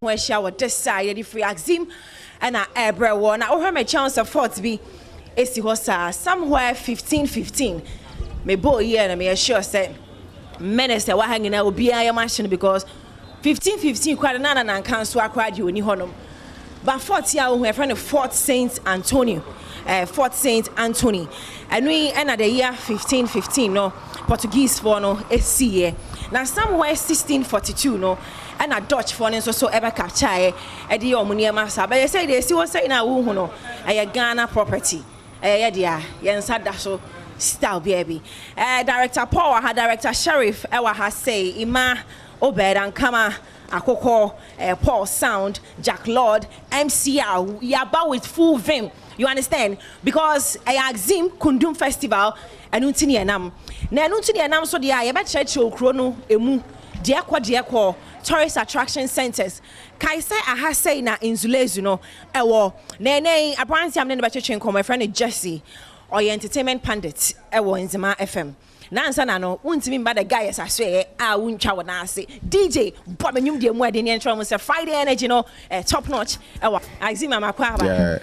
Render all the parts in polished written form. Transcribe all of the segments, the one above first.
where she was decided free Axim and Abra one. I heard my chance of 40 be somewhere 15. Me boy here and me sure said minister wa hanging out be I machine because 15 quite nana and cancel acquired you in honum. But 40 year we friend of Fort Saint Antonio. Fort Saint Anthony. And we end the year 15 no Portuguese for no SCA. Now somewhere 1642 no and a Dutch for so ever capture at the Omunia Massa. But you say they see what's saying now no a Ghana property. Yeah, so style baby. Director Paul, her director Sheriff, Ewa has say Ima Obed and Kama Akoko, Paul Sound, Jack Lord, MCR. We are about with full vim. You understand? Because I Axim Kundum Festival and Untini Anam. Na Untini Anam so dia yeba church okrono emu dia tourist attraction centers. Kaisa Ahase na Insules you know. Ewo nene apparently I'm never church my friend Jesse or your entertainment pundit ewo Nzima FM. Nansa na no untimi ba the guy as I say uncha wana say DJ Bob nyum de mu ade ne ntro say Friday energy no top notch ewa Axima makwa ba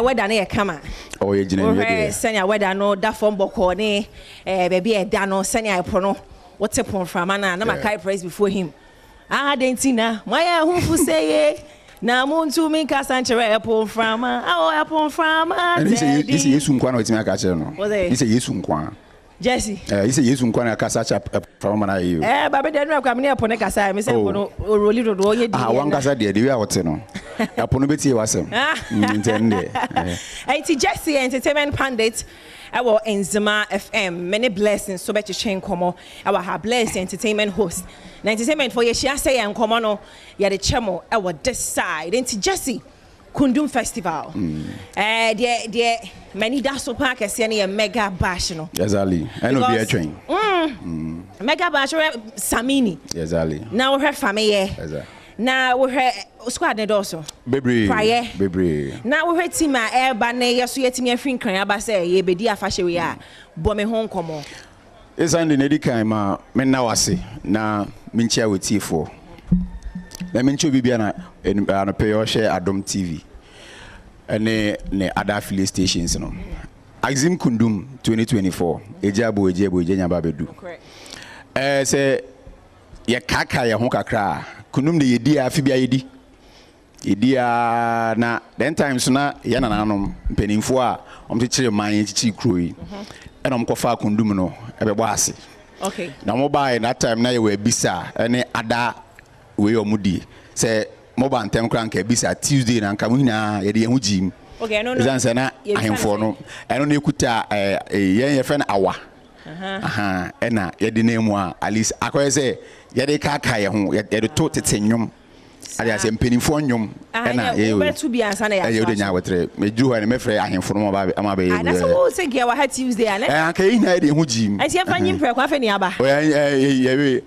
weda na ye kama oh ye gina we dey senya weda no da form boko ne baby e da no senya ipo no what upon from na makai praise before him dentina my hu say na muntu mi ka sanchere upon from upon from this is Yesu nkwa na otimi aka kire no this is Yesu nkwa Jesse. He say Yesu nkwa na kasa cha from na you. Baba de no akwa me e pone kasa me say pono roli dodo ye di. Wan kasa de we awote no. Apono beti e wasem. Intende. Ti Jesse entertainment pundit our Nzima FM many blessings so better chain komo our ha blessed entertainment host. Na entertainment for ye share say en komo no ye de chemo our this side. Ti Jesse Kundum Festival. Dear many daso park as any mega bash no. Yes, Ali. I know be a train. Mega bash Samini. Yes, Ali. Now we have family. Yes. Now we have squad ne also. Bebre. Now we have team air bane yaso yetimi afin kran aba say ye bedi afahye we a bo me hon komo. Esande ne di kan ma me na wase na minchia we tifo. Na mincho bibia na pay your share Adom TV. Ne other affiliate stations no. Axim Kundum 2024. Ejabo enya ba bedu. Correct. Say ye kaka ye ho kakra. Kundum de yedi afibia yedi. Yedi na then times na ye nananom mpanimfo a omte kire man chichi kroi. Ena omkofa Kundum no ebebo ase. Okay. Na mobile that time na ye we bisa ene ada we omudi say mobile time kran ka bisa Tuesday na nka muhina ye de hu jim. Okay, no. Zanse na ahemfo no eno na ekuta ye fe na awa. Ena ye de na mu a at least akoye say ye de kaka ye ho ye de to tetenyum. Adia say mpenifo nyum ena ye we to be answer na ya. Ye de nya wetre me ju ho ne me frɛ ahemfo no ba ama ba ye. That's what say ge wa ha Tuesday ane. Anka yi na de hu jim. Ati afa nyim pre kwa fe ni aba. Ye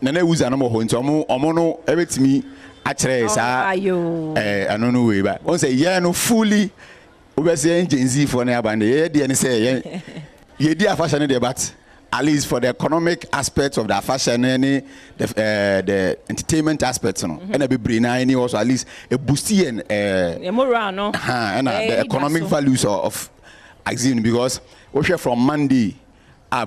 na na wuza no mo ho nti omo no ebetimi akere sa ano no we ba on say ye no fully obese agency for na aba ye de ni say ye di afashion de but at least for the economic aspect of the fashion any the entertainment aspect no and a be brain any also at least a boosty and moral no and the economic values of Axim because we share from Monday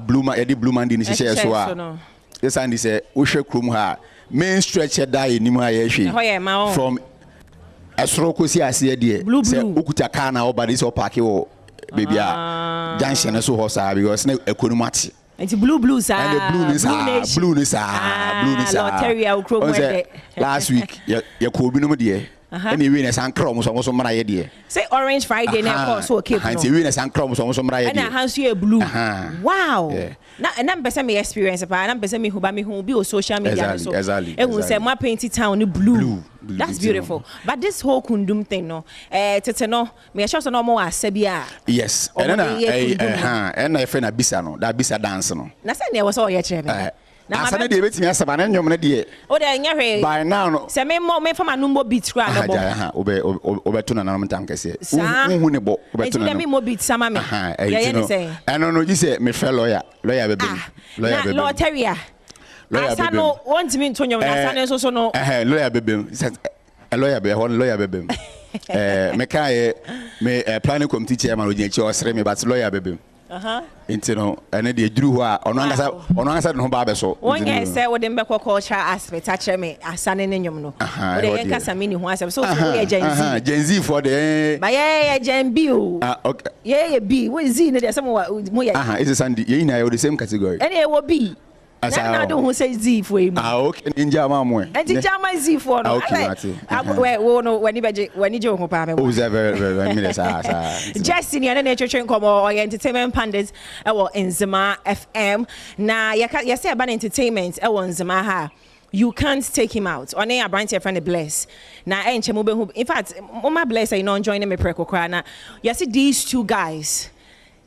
blue Monday ni share so this and say we share krum ha main stretch die ni mu ayehwe from esroko si ase de say okuta car na obadi so park wo baby a junction so hosa because na economic it's blue sir and the blue is lottery ukro last week ya ko bi no de anyway na san krom so mra ye de say orange Friday na course so okay no anyway na san krom so mra ye de na hands you blue wow na mpesa me experience pa na mpesa me hu ba me hu bi o social media so ehun say mo paint town ni blue that's beautiful but this whole Kundum thing no tete no me sure so no mo asabia yes and na efe na bisa no that bisa dance no na say na we so ye kire me na asane de betimi asaba na nyom na de o de nya hwe by now no say me fama numbo beat kra na bo obeto na nam tam kese hu ne bo obeto na me mo beat sama me yeah no you say me fellow lawyer be lottery Asano want me to your Asano so no. Lawyer baby. A lawyer baby. Me planning committee chairman with your me but lawyer baby. Into no, and then they drew her on one side no barber so. One guy said what them culture aspect touch me as son in you know. But they ain't some mini ones so Gen Z for the but yeah Gen B. Okay. Yeah B. What is Z there some it's a Sunday. You know the same category. And it will be. I don't who say Z for him. Okay. In Jama mo. And in Jama Z for no. Okay. When you joke about me. Oh, very minutes. Just in your nature train come or entertainment pandits. In Zama FM. Now you say about entertainment. In Zama ha. You can't take him out. On a branch your friend bless. Now in fact, my bless I know joining me prekokra na. You see these two guys.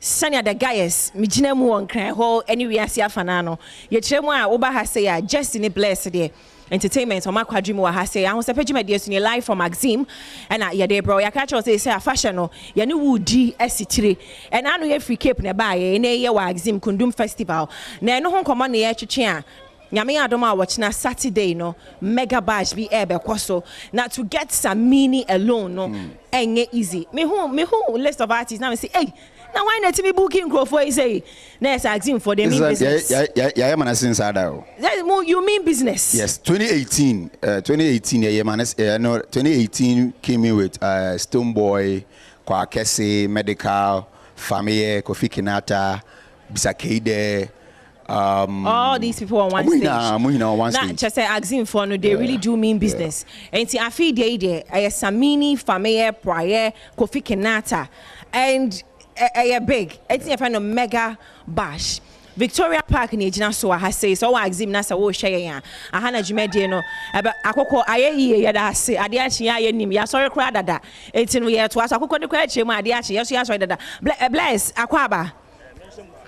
Sanya the guys, me jina mu on cry ho anywhere asia fanano. Ye chemu a oba ha say ya just in blessed there. Entertainment on my quadrimu wa ha say Ahosepe juma dey suni live from Maxim and ya dey bro ya catch us say fashion no ye ne wudi esitire and anu ye free cape ne ba ye ne ye wa Maxim Kundum festival na no ho komo na ye twetwe a Nyame Adom a watching Saturday no mega bash be ebe kwaso na to get some mini alone no enye easy me who list of artists now say hey now why not me booking crowd for say next Maxim for the mean business yeah man since you mean business yes 2018 yeah man 2018 came in with Stone Boy Kwakese Medical Family Kofi Kinata Bisakade all these people on one stage. On one stage. Not just say Maxim for no, they really do mean business. And see, I feel there. I Samini, Family, Prayer, Kofi Kinata, and a big. It's a kind of mega bash. Victoria Park in Ejina so I say so Maxim nasa wo share ya. Ahana jumedie no. Aba akoko aye ya da se ade achi ya nim ya sorry kra dada. Etinu ye to aso akoko de kra achi mu ade achi ya so ya sorry dada. Bless akwaba.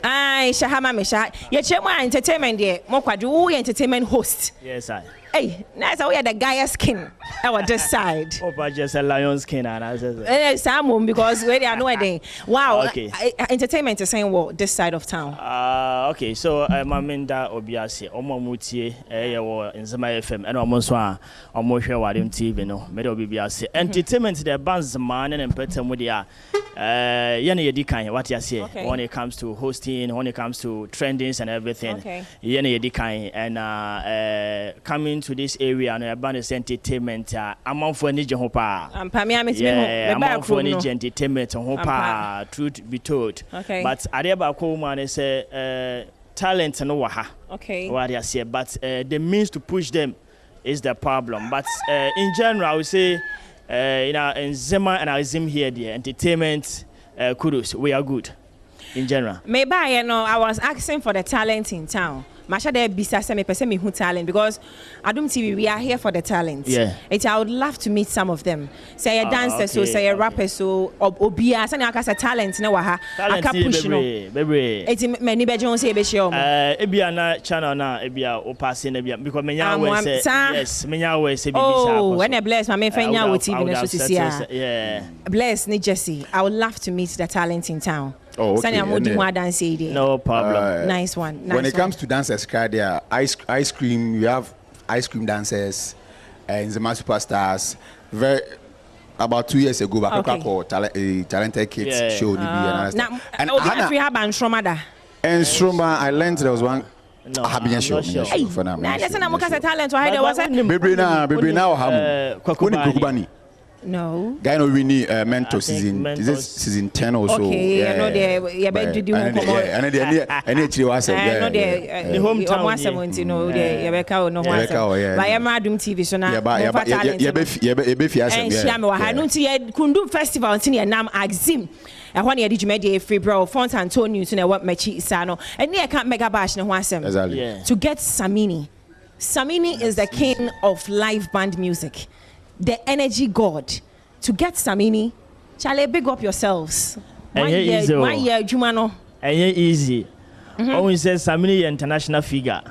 Ai shahama mesha ye chemu entertainment there mo kwadu wo entertainment host yes I hey nice we are the guy skin our this side oh just a lion skin and I said some because where they are no day wow okay. Entertainment is saying what this side of town okay so my menda obiase omo mutie ye wo Nzema FM and omo so a omo hwe Wadem TV no me de obiase entertainment the bands man and petem dia yene yedi kan what you say when it comes to hosting when it comes to trendings and everything yene yedi kan and coming to this area and about entertainment amanfo ani je ho pa ampa me ameti me ba amanfo ani je entertainment ho pa truth be told but ade ba ko man say talent no wa ha what you say but the means to push them is the problem but in general I would say in Nzema and Maxim here the entertainment kudos we are good in general maybe you know I was asking for the talent in town Masha de bisa se me pese me hu talent because Adom TV we are here for the talent. I would love to meet some of them. Say a dancer so say a rapper so obia say na aka talent na wa ha aka push no. Eti many be Jones say be show mo. Ebia na channel na ebia o pass na ebia because menya we say yes menya we say bibisa. Oh when I bless my me fanya with TV no so sisia. Yeah. Bless ni Jesse. I would love to meet the talent in town. Oh, okay. No problem. Nice one. When it comes to dancers, there ice cream. You have ice cream dancers and Nzema superstars. About 2 years ago, back called Talented Kids show. And we have Anstromada. And Stroma, I learned there was one. No, I'm sure. For now. That's not talent. Why there was a baby now. No. Guy no really mentor season 10 or so. Okay, I know they better do and actually was the hometown 70 no they Rebecca no one. By Adom TV so now. And Shama no tie Kundum festival tin nam Maxim. And when you did you free bro Font Antonio to know what mechi sano and near can't mega bash no one to get Samini. Samini is the king of live band music. The energy god. To get Samini, Charlie, big up yourselves. 1 year, Jumano. And easy. Always says Samini international figure.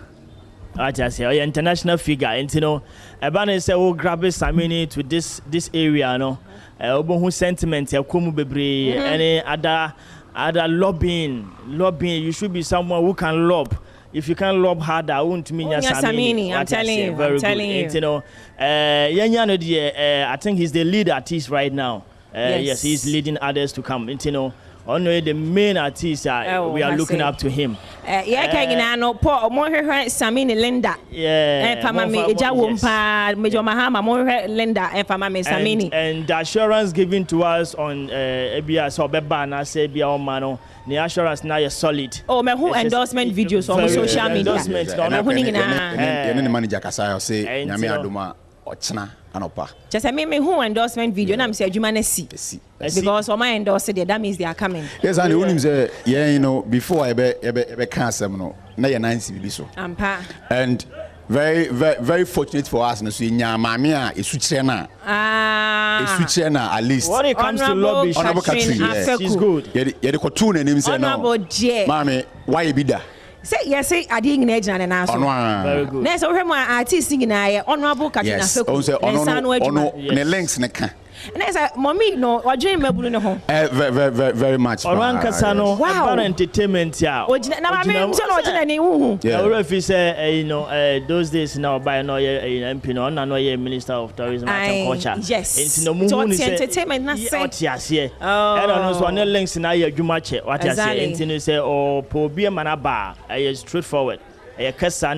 I just say international figure. And you know, Ebane say oh grab Samini to this area, no. Obo sentiment, Kumu bebre, any other lobbying. You should be someone who can lob. if you can lob harder, I won't mean Samini. I'm telling you. Very I'm telling good. you. You know, I think he's the lead artist right now. Yes, he's leading others to come. You know, only the main artist. We are looking up to him. Samini Linda. Samini. And the assurance given to us on ABS or Bebana say Biomano. The assurance now is solid. Oh, my who endorsement videos on social media. Endorsement. The manager Kasai say Nyame Adoma Ochna Anopa. Just I mean who endorsement video. I'm saying you see because for my endorse that means they are coming. Yes, and the say you know before I be cancel no na ya nansi bibi so. And very fortunate for us no so nya maame a esuchire na at least when it comes to lobby honorable Catherine, she's good. You the kotu na nim say no maame why be da say yes say adi ngina ejina na so very good na so hwe mo artist ngina ye honorable Catherine Afeku ono ne links ne ka and I said, Mommy, no, or dream mebulu no home. Very much. Oran Kasano, wow, entertainment, yeah. Now I mean, so yeah, if you say, you know, those days now by no MP, no, no, Minister of Tourism and Culture. Yes. It's no more entertainment, not say. Yes, yeah. I don't know, so no links in your Jumache. What I say, and say, oh, po be a manaba, straightforward. Yes. Oh,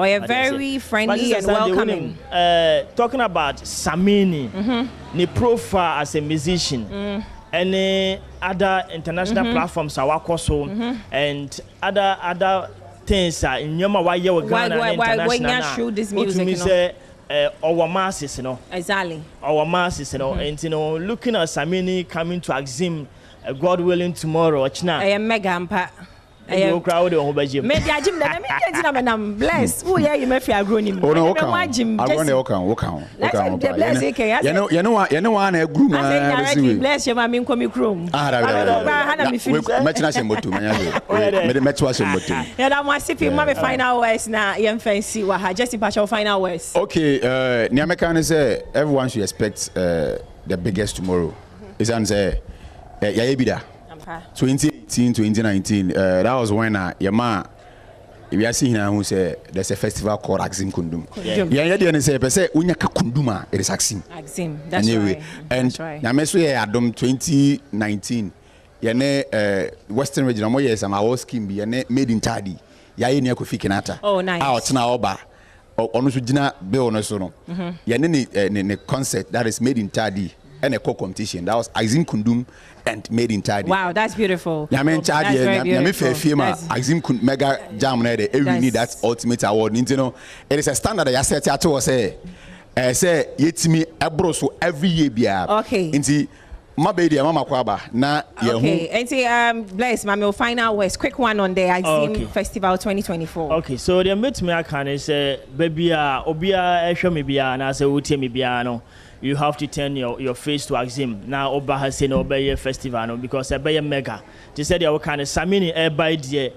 you're very friendly and welcoming. Talking about Samini, the profile as a musician, any other international platforms are so and other things are in Yama why you Ghana international. Show this music? Our masses, you know. Exactly. Our masses, you know, and you know, looking at Samini coming to Axim, God willing tomorrow. I am mega ampa. Crowd on Bajim. Maybe I Jim that I'm blessed. Oh, yeah, you may feel growing. Oh, no, Jim. I want to walk on. You know, one a groom. Bless your mammy, come your room. Final words now. Young fancy, what just in partial final words. Okay, Niamekan say everyone should expect the biggest tomorrow. It's answer. Yabida. 2018, 2019, that was when we are seeing who say there's a festival called Axim Kundum. Yeah, they say unyaka Kunduma, it is Axim. Axim, that's right. And Namesu Adom 2019, Western region, mo yes, Ahosepe, made in Tadi. Yaye ni Kofi Kinata. Oh, nice. Out now, Oba. Onu sujina be ono so no. Ne concert that is made in Tadi. And a co-competition that was Axim Kundum and made in Tadi. Wow, that's beautiful. Yame Axim mega jam na dey every need that ultimate award. You know, it is a standard that you set at to say yetimi ebro so every year bia. Okay. Inti my baby mama kwaba na ye hu. Okay. Inti bless mama final words quick one on the Axim Festival 2024. Okay, so the meet me can say baby obia ehwe me bia na say wutie me bia no. You have to turn your face to Axim. Now, Oba has seen Obey Festival no, because Obey Mega. They said you kind of Samini by the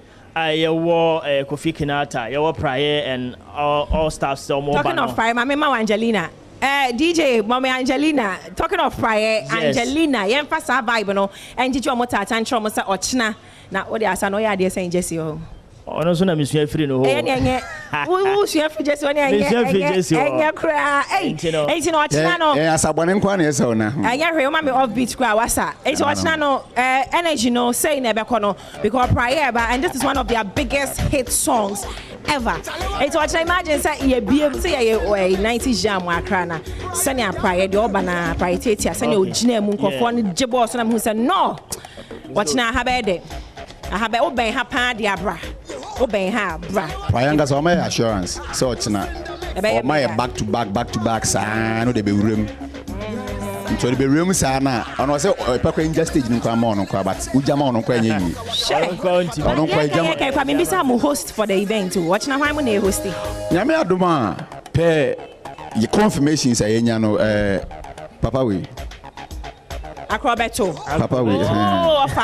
wore Kofi Kinata, your prayer and all staff so more. Talking of prayer, my mama Angelina. DJ, Mama Angelina, talking of prayer, yes. Angelina, you pass our vibe, no, and did you want to tantrum or Ochna? Now, what they are saying, no idea saying Jesse. Oh, no, so I'm free no. Who she have just one year? Cry. Hey, you know what? Yes, I want to inquire. So now, I remember off beach crowd. What's that? It's what no energy, no say never kono because prayer, and this is one of their biggest hit songs ever. It's what I imagine say ye be say ye 90s jam wa krana. Send your prayer, the obana prayer tetia. Send your jine munkofo jebo so na who say no. Watch now have it. I have oben ha pa dia bra. Oben ha bra. Wayanga so my assurance. So it's na. My back to back sa no dey be room. So dey be room sa na. Ono say pekwa inja stage ni kwa ma ono kwa but ujama ono kwa enye yi. Ono kwa ijama. Okay, kwa me say host for the event too. Watch na why mo na host. Nyame adoma pe ye confirmation say enya no papa we Acrobato. Papa we. Offer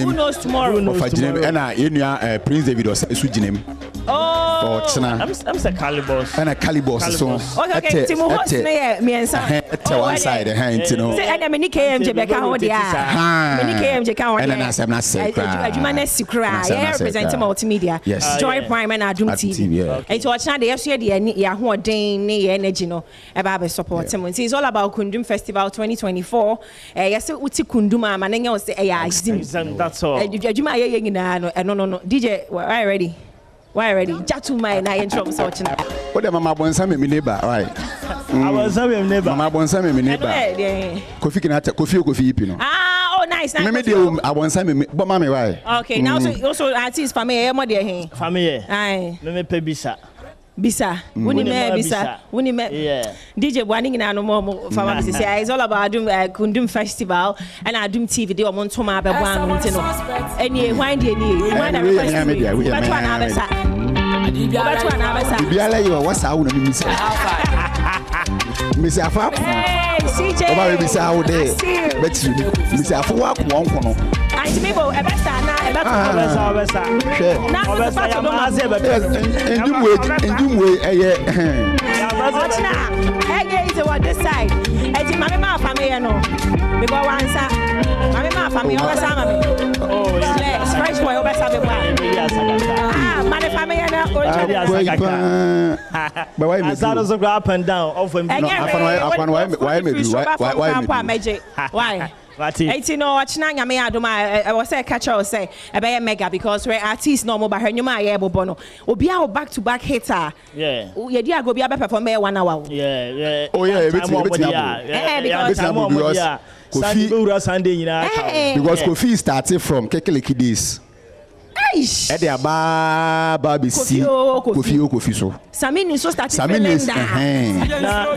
Who knows tomorrow? Offer jinem. And Prince David was su jinem. Oh. or China. I'm say calibers. And a calibers so. Okay, Timo host me answer. One side the hand, you know. And a mini KMJ Becca dia. Mini KMJ can and then I'm not saying. Adwuma Secret. Yeah, represent multimedia. Yes. Joy Prime and Adom TV. And to watch now the FCA the ya ho den ne energy no e ba be support him. It's all about Kundum Festival 2024. Yes, uti Kundum ama na nya say exam. That's all. Adwuma ye nyina no. DJ, why ready? Why ready? Jatu my na intro so watching. What the mama bonsa me neighbor, right? I was a neighbor. Mama bonsa me neighbor. Kofi kinata kofi ipino. Ah, oh nice. Me dey I bonsa me but mama why? Okay, now so also artist family e mo dey hin. Family. Aye. Me pe bisa. Bisa. Woni me bisa. Woni me. Yeah. DJ Bwani ngina no mo fama bisa say it's all about Adom Kundum Festival and Adom TV dey omo ntoma abegwa no ntino. Eni hwan dey ni. Hwan na festival. But one abesa. But one abesa. Biala you what's how na mi say. Missy Afa. Hey, CJ. Oba be say how dey. Bet you. Missy Afa wa ko won no. Anti me bo ebesa na Obesa. Na Obesa ya ma ze be. Endumwe eye. Ochna. Ege is on this side. Eti mama ma family no. Because once mama ma family obesa mama. Oh, yes. Fresh boy obesa be bwa. Ah, mama family na o. But why me? Azaro so go up and down off him. Why me? Why? Eti no ochna nyame Adom I was say catch her say e be mega because we artist no mo ba hwanyuma ye bobo no obi a back to back hitter. Yeah. Ye di ago bia be perform 1 hour. Yeah. Oh yeah, because Kofi started from Kekeleki days. Ede aba be see Kofi so. Samini so started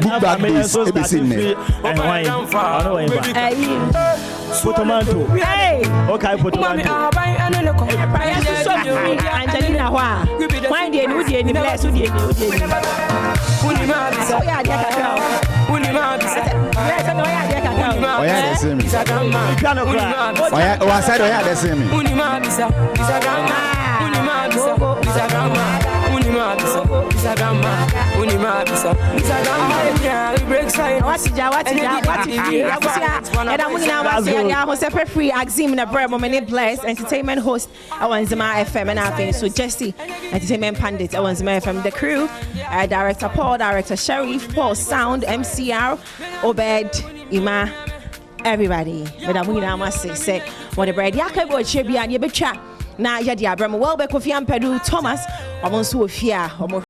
book back days e be seen ne. Potomanto. Hey. Okay, Potomanto. Angelina wa. Why dey no dey ni bless you dey ni. Unima bi so ya dey kakao. Unima bi so. Yes, no ya dey kakao. Oya dey see me. Piano cry. Oya side oya dey see me. Unima bi so. Unima bi so. Unima bi so. Unima bi so. What and I'm going to say Ahosepe free Axim na bread moment bless entertainment host on Zima FM and I so Jesse entertainment pandit on Zima FM the crew director Paul, director Sheriff, Paul sound MCR Obed Ima everybody but I'm going to say what the bread yakabo chebi and you betcha na yadi abram well be Kofi Ampedu Thomas omonso ofia